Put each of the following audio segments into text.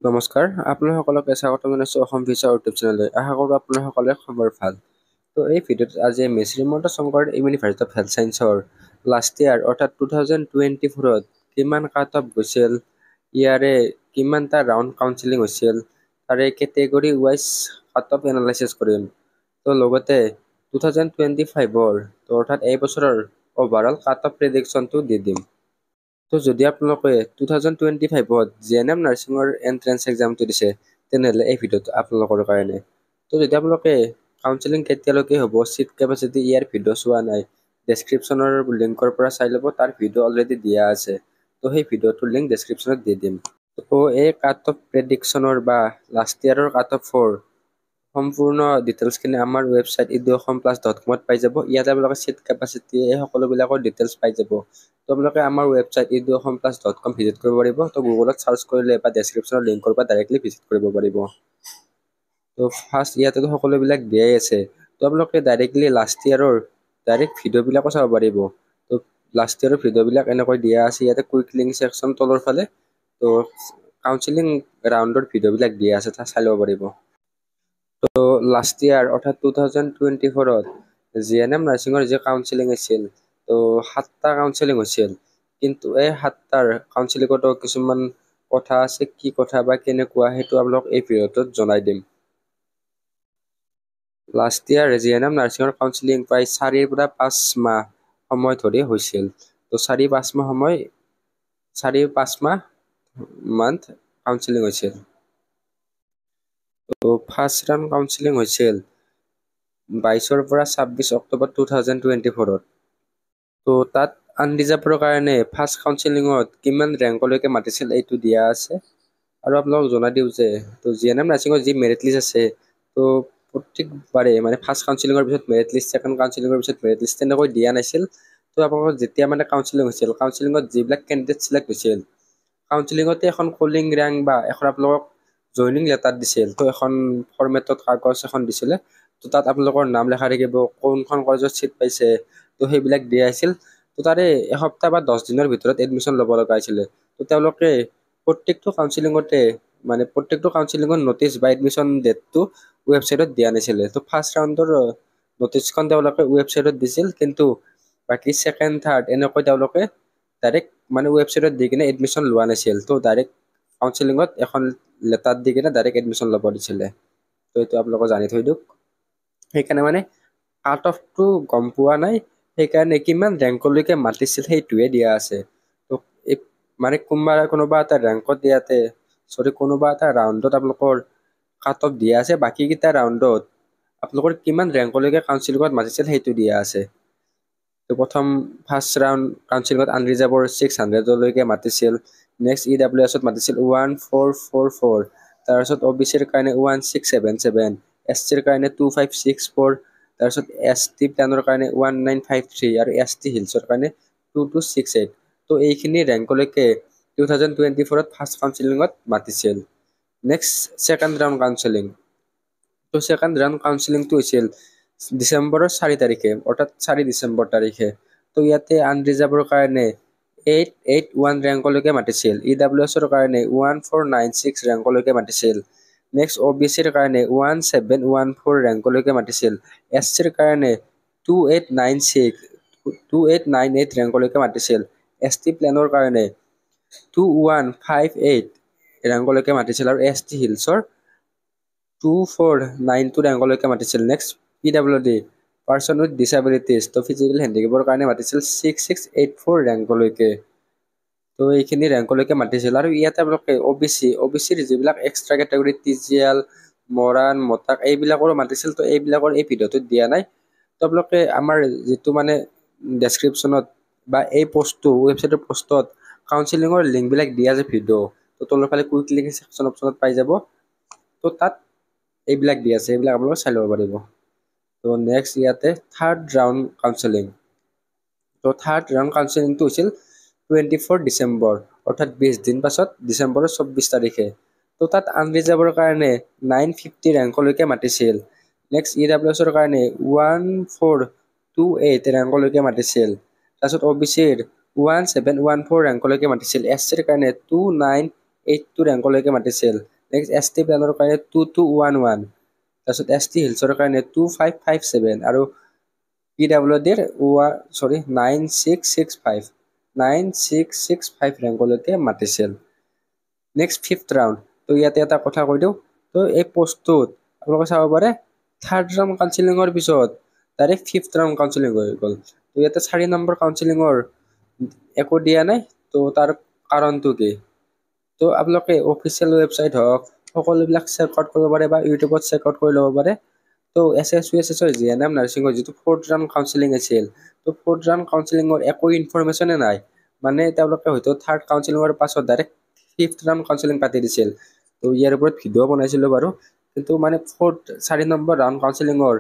নমস্কাৰ, আপোনালোকক স্বাগতম জনাইছোঁ অসম ভিছা ইউটিউব চেনেললৈ। আশা কৰোঁ আপোনালোকলে খবৰ ভাল। তো এই ভিডিঅ'ত আজি আমি Srimanta Sankardev university of health ছায়েন্সৰ লাষ্ট ইয়াৰ অৰ্থাৎ 2024ত কিমান কাট অফ গৈছিল, ইয়াৰে কিমানটা ৰাউণ্ড কাউন্সেলিং হৈছিল, তাৰে category wise cut off analysis কৰিম। তো লগতে 2025ৰ অৰ্থাৎ এই বছৰৰ অভাৰঅল কাট অফ প্ৰেডিকশ্যনটো দি দিম। তো যদি আপোনালোকে 2025ত জিএনএম নাৰ্ছিঙৰ এণ্ট্ৰেন্স এক্সামটো দিছে, তেনেহ'লে এই ভিডিঅ'টো আপোনালোকৰ কাৰণে। তো যদি আপোনালোকে কাউন্সেলিং কেতিয়ালৈকে হ'ব, চিট কেপাচিটি ইয়াৰ ভিডিঅ' চোৱা নাই, ডেছক্ৰিপশ্যনৰ লিংকৰ পৰা চাই ল'ব, তাৰ ভিডিঅ' অলৰেডি দিয়া আছে। তো সেই ভিডিঅ'টোৰ লিংক ডেছক্ৰিপশ্যনত দি দিম। তো এই কাট অফ প্ৰেডিকশ্যনৰ বা লাষ্ট ইয়াৰৰ কাট অফৰ সম্পূৰ্ণ ডিটেইলছখিনি আমাৰ ৱেবছাইট eduasamplas.com পাই যাব। ইয়াতে আপোনালোকে চিট কেপাচিটি এই সকলোবিলাকৰ ডিটেইলছ পাই যাব। তো আপোনালোকে আমাৰ ৱেবছাইট eduasamplas.com ভিজিট কৰিব পাৰিব। তো গুগলত চাৰ্চ কৰিলে বা ডেছক্ৰিপশ্যনৰ লিংকৰ পৰা ডাইৰেক্টলি ভিজিট কৰিব পাৰিব। তো ফাৰ্ষ্ট ইয়াতেতো সকলোবিলাক দিয়াই আছে। তো আপোনালোকে ডাইৰেক্টলি লাষ্ট ইয়াৰৰ ডাইৰেক্ট ভিডিঅ'বিলাকো চাব পাৰিব। তো লাষ্ট ইয়াৰৰ ভিডিঅ'বিলাক এনেকৈ দিয়া আছে ইয়াতে কুইক লিংক ছেকশ্যন তলৰ ফালে। তো কাউন্সেলিং ৰাউণ্ডৰ ভিডিঅ'বিলাক দিয়া আছে, তাত চাই ল'ব পাৰিব। তো লাষ্ট ইয়াৰ অৰ্থাৎ 2024ত জিএনএম নাৰ্ছিঙৰ যি কাউন্সেলিং আছিল, তো 7টা কাউন্সেলিং হৈছিল। কিন্তু এই 7টাৰ কাউন্সেলিঙতো কিছুমান কথা আছে, কি কথা বা কেনেকুৱা সেইটো আপোনালোক এই ভিডিঅ'টোত জনাই দিম। লাষ্ট ইয়াৰ জিএনএম নাৰ্ছিঙৰ কাউন্সেলিং প্ৰায় 4ৰ পৰা 5 মাহ সময় ধৰি হৈছিল। তো 4-5 মাহ মান্থ কাউন্সেলিং হৈছিল। তো ফাৰ্ষ্ট ৰাউণ্ড কাউন্সেলিং হৈছিল 22ৰ পৰা 26 অক্টোবৰ 2024ত। তো তাত আনৰিজাৰ্ভৰ কাৰণে ফাৰ্ষ্ট কাউন্সেলিঙত কিমান ৰেংকলৈকে মাতিছিল এইটো দিয়া আছে। আৰু আপোনালোকক জনাই দিওঁ যে তো জিএনএম নাৰ্ছিঙৰ যি মেৰিট লিষ্ট আছে, তো প্ৰত্যেকবাৰে মানে ফাৰ্ষ্ট কাউন্সেলিঙৰ পিছত মেৰিট লিষ্ট, ছেকেণ্ড কাউন্সেলিঙৰ পিছত মেৰিট লিষ্ট তেনেকৈ দিয়া নাছিল। তো আপোনালোকৰ যেতিয়া মানে কাউন্সেলিং হৈছিল, কাউন্সেলিঙত যিবিলাক কেণ্ডিডেট চিলেক্ট হৈছিল, কাউন্সেলিঙতে এখন কলিং ৰেংক বা এখন আপোনালোকক জইনিং লেটাৰ দিছিল। তো এখন ফৰ্মেটত কাগজ এখন দিছিলে। তো তাত আপোনালোকৰ নাম লেখা থাকিব, কোনখন কলেজত চিট পাইছে, তো সেইবিলাক দিয়া আছিল। তো তাৰে এসপ্তাহ বা 10 দিনৰ ভিতৰত এডমিশ্যন ল'ব লগা হৈছিলে। তো তেওঁলোকে প্ৰত্যেকটো কাউন্সেলিঙৰ নটিচ বা এডমিশ্যন ডেটটো ৱেবছাইটত দিয়া নাছিলে। তো ফাৰ্ষ্ট ৰাউণ্ডৰ নটিচখন তেওঁলোকে ৱেবছাইটত দিছিল, কিন্তু বাকী ছেকেণ্ড, থাৰ্ড এনেকৈ তেওঁলোকে ডাইৰেক্ট মানে ৱেবছাইটত দি কিনে এডমিশ্যন লোৱা নাছিল। তো ডাইৰেক্ট কাউন্সেলিঙত এখন লেটাৰ দি কিনে ডাইৰেক্ট এডমিশ্যন ল'ব দিছিলে। তো এইটো আপোনালোকে জানি থৈ দিয়ক। সেইকাৰণে মানে কাট অফটো গম পোৱা নাই, সেইকাৰণে কিমান ৰেংকলৈকে মাতিছিল সেইটোৱে দিয়া আছে। তো এই মানে কোনোবা এটা ৰেংকত দিয়াতে কোনোবা এটা ৰাউণ্ডত আপোনালোকৰ কাট অফ দিয়া আছে, বাকীকেইটা ৰাউণ্ডত আপোনালোকৰ কিমান ৰেংকলৈকে কাউন্সেলিঙত মাতিছিল সেইটো দিয়া আছে। তো ফাৰ্ষ্ট ৰাউণ্ড কাউন্সেলিঙত আনৰিজাৰ্ভৰ 600লৈকে মাতিছিল। নেক্সট EWSত মাতিছিল 1444, তাৰপিছত OBCৰ কাৰণে 1677, SCৰ কাৰণে 2564, তাৰপিছত ST প্লেনৰ কাৰণে 1953 আৰু ST হিলছৰ কাৰণে 2268। তো এইখিনি ৰেংকলৈকে 2024ত ফাৰ্ষ্ট কাউন্সেলিঙত মাতিছিল। Next second round counselling. তো ছেকেণ্ড ৰাউণ্ড কাউন্সেলিংটো হৈছিল ডিচেম্বৰৰ 4 তাৰিখে, অৰ্থাৎ 4 ডিচেম্বৰ তাৰিখে। তো ইয়াতে আনৰিজাৰ্ভৰ কাৰণে 881 ৰেংকলৈকে মাতিছিল। EWSৰ কাৰণে 1496 ৰেংকলৈকে মাতিছিল। নেক্সট OBCৰ কাৰণে 1714 ৰেংকলৈকে মাতিছিল। SCৰ কাৰণে 2898 ৰেংকলৈকে মাতিছিল। ST প্লেনৰ কাৰণে 2158 ৰেংকলৈকে মাতিছিল আৰু ST হিলছৰ 2492 ৰেংকলৈকে মাতিছিল। নেক্সট PWD পাৰ্চন উইথ ডিছেবিলিটিজ, তো ফিজিকেল হেণ্ডিকেপৰ কাৰণে মাতিছিল 6684 ৰেংকলৈকে। তো এইখিনি ৰেংকলৈকে মাতিছিল। আৰু ইয়াতে আপোনালোকে OBCৰ যিবিলাক এক্সট্ৰা কেটেগৰী TGL, মৰাণ, মটাক এইবিলাকৰো মাতিছিল। তো এইবিলাকৰ এই ভিডিঅ'টোত দিয়া নাই। তো আপোনালোকে আমাৰ যিটো মানে ডেছক্ৰিপশ্যনত বা এই ৱেবছাইটৰ পষ্টত কাউন্সেলিঙৰ লিংকবিলাক দিয়া আছে ভিডিঅ', তো তলৰ ফালে কুইক লিংক ছেকশ্যন অপশ্যনত পাই যাব। তো তাত এইবিলাক দিয়া আছে, এইবিলাক আপোনালোকে চাই ল'ব পাৰিব। তো নেক্সট ইয়াতে থাৰ্ড ৰাউণ্ড কাউন্সেলিং। তো থাৰ্ড ৰাউণ্ড কাউন্সেলিংটো হৈছিল 24 ডিচেম্বৰ, অৰ্থাৎ 20 দিন পাছত ডিচেম্বৰৰ 24 তাৰিখে। তো তাত আনৰিজাৰ্ভৰ কাৰণে 950 ৰেংকলৈকে মাতিছিল। নেক্সট EWSৰ কাৰণে 1428 ৰেংকলৈকে মাতিছিল। তাৰপিছত OBCৰ 1714 ৰেংকলৈকে মাতিছিল। SCৰ কাৰণে 2982 ৰেংকলৈকে মাতিছিল। নেক্সট ST প্লেনৰ কাৰণে 2211, তাৰপিছত ST হিলছৰ কাৰণে 2557 আৰু PWDৰ 9665 ৰেংকলৈকে মাতিছিল। Next 5th round. তো ইয়াতে এটা কথা কৈ দিওঁ, তো এই পোষ্টটোত আপোনালোকে চাব পাৰে 3rd ৰাউণ্ড কাউন্সিলিঙৰ পিছত ডাইৰেক্ট 5th ৰাউণ্ড কাউন্সিলিং হৈ গ'ল। তো ইয়াতে 4 নম্বৰ কাউন্সিলিঙৰ একো দিয়া নাই। তো তাৰ কাৰণটো কি? তো আপোনালোকে অফিচিয়েল ৱেবছাইট হওক সকলোবিলাক চেক আউট কৰিব পাৰে বা ইউটিউবত চেক আউট কৰি ল'ব পাৰে। তো SSUSSৰ GNM নাৰ্ছিঙৰ যিটো 4th ৰাউণ্ড কাউন্সিলিং আছিল, তো 4th ৰাউণ্ড কাউন্সিলিঙৰ একো ইনফৰমেশ্যনে নাই। মানে তেওঁলোকে হয়তো 3rd কাউন্সিলিঙৰ পাছত ডাইৰেক্ট 5th ৰাউণ্ড কাউন্সিলিং পাতি দিছিল। তো ইয়াৰ ওপৰত ভিডিঅ' বনাইছিলোঁ বাৰু, কিন্তু মানে 4 নম্বৰ ৰাউণ্ড কাউন্সিলিঙৰ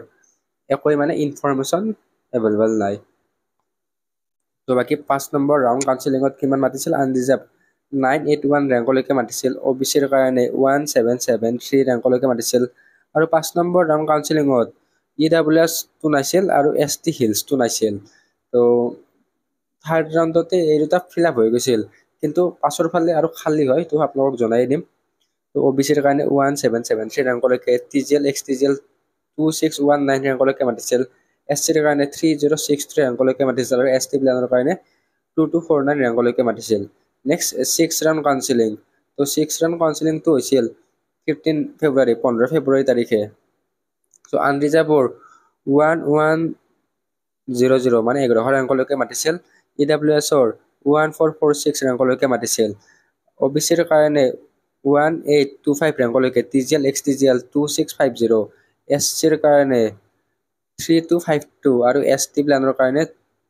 একোৱে মানে ইনফৰমেশ্যন এভেইলেবল নাই। তো বাকী 5 নম্বৰ ৰাউণ্ড কাউন্সিলিঙত কিমান মাতিছিল? আনৰিজাৰ্ভ 981 ৰেংকলৈকে মাতিছিল। OBCৰ কাৰণে 1773 ৰেংকলৈকে মাতিছিল। আৰু 5 নম্বৰ ৰাউণ্ড কাউন্সিলিঙত EWSটো নাছিল আৰু ST হিলছটো নাছিল। তো 3rd ৰাউণ্ডতে এই দুটা ফিল আপ হৈ গৈছিল, কিন্তু পাছৰ ফালে আৰু খালী হয়, তো আপোনালোকক জনাই দিম। তো OBCৰ কাৰণে 1773 ৰেংকলৈকে, TGL XTGL 2619 ৰেংকলৈকে মাতিছিল। SCৰ কাৰণে 3063 ৰেংকলৈকে মাতিছিল আৰু ST প্লেনৰ কাৰণে 2249 ৰেংকলৈকে মাতিছিল। Next 6th round counselling. তো 6th ৰাউণ্ড কাউন্সিলিংটো হৈছিল 15 ফেব্ৰুৱাৰী তাৰিখে। তো আনৰিজাৰ্ভৰ 1100 মানে 1100 ৰেংকলৈকে মাতিছিল। EWSৰ 1446 ৰেংকলৈকে মাতিছিল। OBCৰ কাৰণে 1825 ৰেংকলৈকে, TGL XTGL 2650, SCৰ কাৰণে 3252 আৰু ST প্লেনৰ কাৰণে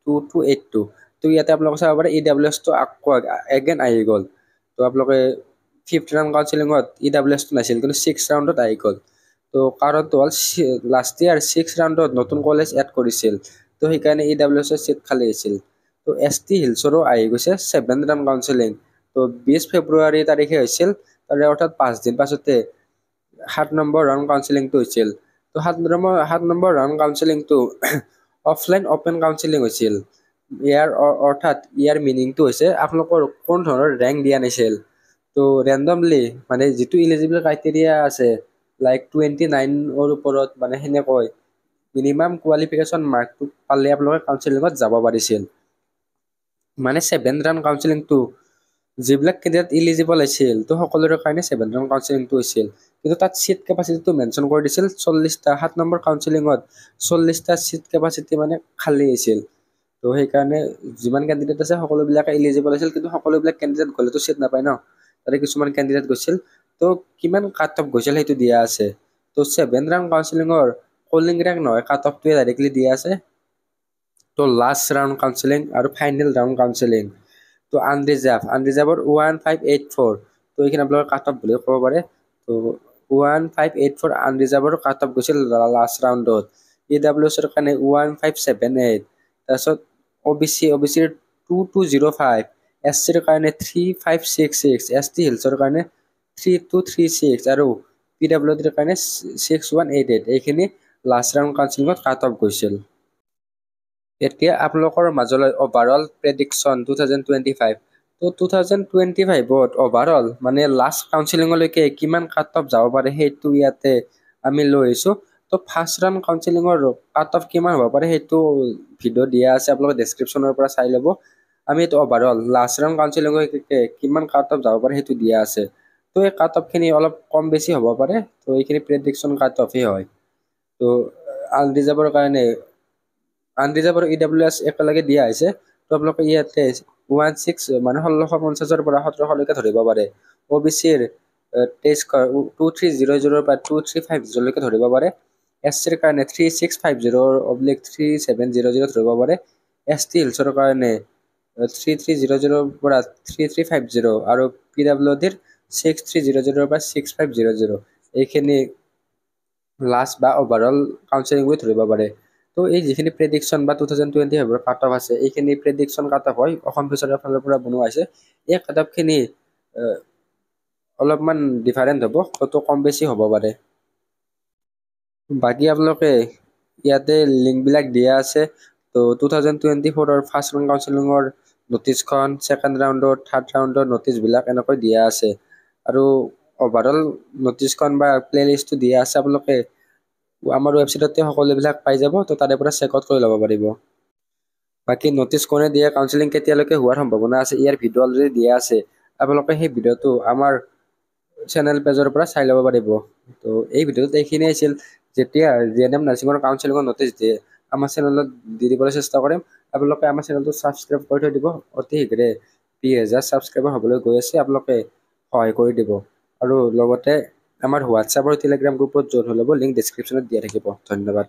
2282। তো ইয়াতে আপোনালোকে চাব পাৰে EWSটো আকৌ এগেইন আহি গ'ল। তো আপোনালোকে 5th ৰাউণ্ড কাউন্সিলিঙত EWSটো নাছিল, কিন্তু 6th ৰাউণ্ডত আহি গ'ল। তো কাৰণটো হ'ল লাষ্ট ইয়াৰ 6th ৰাউণ্ডত নতুন কলেজ এড কৰিছিল, তো সেইকাৰণে EWSৰ চিট খালী হৈছিল। তো ST হিলছৰো আহি গৈছে 7th ৰাউণ্ড কাউন্সিলিং। তো 20 ফেব্ৰুৱাৰী তাৰিখে হৈছিল, তাৰে অৰ্থাৎ 5 দিন পাছতে 7 নম্বৰ ৰাউণ্ড কাউন্সিলিংটো হৈছিল। তো 7 নম্বৰ ৰাউণ্ড কাউন্সিলিংটো অফলাইন অপেন কাউন্সিলিং হৈছিল। অৰ্থাৎ ইয়াৰ মিনিংটো হৈছে আপোনালোকৰ কোন ধৰণৰ ৰেংক দিয়া নাছিল। তো ৰেণ্ডমলি মানে যিটো ইলিজিবল ক্ৰাইটেৰিয়া আছে, লাইক 29ৰ ওপৰত মানে সেনেকৈ মিনিমাম কোৱালিফিকেশ্যন মাৰ্কটো পালে আপোনালোকে কাউন্সিলিঙত যাব পাৰিছিল। মানে 7th ৰাউণ্ড কাউন্সিলিংটো যিবিলাক কেণ্ডিডেট ইলিজিবল আছিল, তো সকলোৰে কাৰণে 7th ৰাউণ্ড কাউন্সিলিংটো হৈছিল। কিন্তু তাত চিট কেপাচিটিটো মেনশ্যন কৰি দিছিল 40টা। 7 নম্বৰ কাউন্সিলিঙত 40টা চিট কেপাচিটি মানে খালী আছিল। তো সেইকাৰণে যিমান কেণ্ডিডেট আছে সকলোবিলাকে ইলিজিবল আছিল, কিন্তু সকলোবিলাক কেণ্ডিডেট গ'লেতো চিট নাপায় ন। তাৰে কিছুমান কেণ্ডিডেট গৈছিল, তো কিমান কাট অফ গৈছিল সেইটো দিয়া আছে। তো 7th ৰাউণ্ড কাউন্সিলিঙৰ কলিং ৰেংক নহয়, কাট অফটোৱে ডাইৰেক্টলি দিয়া আছে। তো লাষ্ট ৰাউণ্ড কাউন্সিলিং আৰু ফাইনেল ৰাউণ্ড কাউন্সিলিং। তো আনৰিজাৰ্ভৰ 1584। তো এইখিনি আপোনালোকৰ কাট অফ বুলি ক'ব পাৰে। তো 1584 আনৰিজাৰ্ভৰ কাট অফ গৈছিল লাষ্ট ৰাউণ্ডত। EWSৰ কাৰণে 1578, তাৰপিছত OBCৰ 2205, SCৰ কাৰণে 3566, ST হিলছৰ কাৰণে 3236 আৰু PWDৰ কাৰণে 6188। এইখিনি লাষ্ট ৰাউণ্ড কাউন্সিলিঙত কাট অফ গৈছিল। এতিয়া আপোনালোকৰ মাজলৈ অভাৰঅল প্ৰেডিকশ্যন 2025। তো 2025ত অভাৰঅল মানে লাষ্ট কাউন্সিলিঙলৈকে কিমান কাট অফ যাব পাৰে সেইটো ইয়াতে আমি লৈ আহিছোঁ। তো 1st ৰাউণ্ড কাউন্সিলিঙৰ কাট অফ কিমান হ'ব পাৰে সেইটো ভিডিঅ' দিয়া আছে, আপোনালোকে ডেছক্ৰিপশ্যনৰ পৰা চাই ল'ব। আমি এইটো অভাৰঅল লাষ্ট ৰাউণ্ড কাউন্সিলিঙলৈকে কিমান কাট অফ যাব পাৰে সেইটো দিয়া আছে। তো এই কাট অফখিনি অলপ কম বেছি হ'ব পাৰে। তো এইখিনি প্ৰেডিকশ্যন কাট অফেই হয়। তো আনৰিজাৰ্ভৰ কাৰণে আনৰিজাৰ্ভ আৰু EWS একেলগে দিয়া হৈছে। তো আপোনালোকে ইয়াতে 16 মানে 1650ৰ পৰা 1700লৈকে ধৰিব পাৰে। OBCৰ 2300 পৰা 2350লৈকে ধৰিব পাৰে। SCৰ কাৰণে 3650/3700 ধৰিব পাৰে। ST হিলছৰ কাৰণে 3300 পৰা 3350 আৰু PWDৰ 6300 পৰা 6500। এইখিনি লাষ্ট বা অভাৰঅল কাউন্সিলিং বুলি ধৰিব পাৰে। তো এই যিখিনি প্ৰেডিকশ্যন বা 2025ৰ কাট অফ আছে, এইখিনি প্ৰেডিকশ্যন কাট অফ হয়, অসম ফিচাৰৰ ফালৰ পৰা বনোৱা হৈছে। এই কাট অফখিনি অলপমান ডিফাৰেণ্ট হ'ব, কত কম বেছি হ'ব পাৰে। বাকী আপোনালোকে ইয়াতে লিংকবিলাক দিয়া আছে। তো 2024ৰ 1st ৰাউণ্ড কাউন্সিলিঙৰ নটিছখন, 2nd ৰাউণ্ডৰ, 3rd ৰাউণ্ডৰ নটিছবিলাক এনেকৈ দিয়া আছে। আৰু অভাৰঅল নটিচখন বা প্লে লিষ্টটো দিয়া আছে, আপোনালোকে আমাৰ ৱেবছাইটতে সকলোবিলাক পাই যাব, তো তাৰে পৰা চেক আউট কৰি ল'ব পাৰিব। বাকী নটিচ কোনে দিয়ে, কাউন্সেলিং কেতিয়ালৈকে হোৱাৰ সম্ভাৱনা আছে, ইয়াৰ ভিডিঅ' অলৰেডি দিয়া আছে, আপোনালোকে সেই ভিডিঅ'টো আমাৰ চেনেল পেজৰ পৰা চাই ল'ব পাৰিব। তো এই ভিডিঅ'টোত এইখিনিয়ে আছিল। যেতিয়া জিএনএম নাৰ্ছিঙৰ কাউন্সেলিঙৰ নটিচ দিয়ে আমাৰ চেনেলত দি দিবলৈ চেষ্টা কৰিম। আপোনালোকে আমাৰ চেনেলটো ছাবস্ক্ৰাইব কৰি থৈ দিব। অতি শীঘ্ৰে 20,000 ছাবস্ক্ৰাইবাৰ হ'বলৈ গৈ আছে, আপোনালোকে সহায় কৰি দিব। আৰু লগতে আমাৰ হোৱাটছআপ আৰু টেলিগ্ৰাম গ্ৰুপত জইন হৈ ল'ব, লিংক ডেছক্ৰিপশ্যনত দিয়া থাকিব। ধন্যবাদ।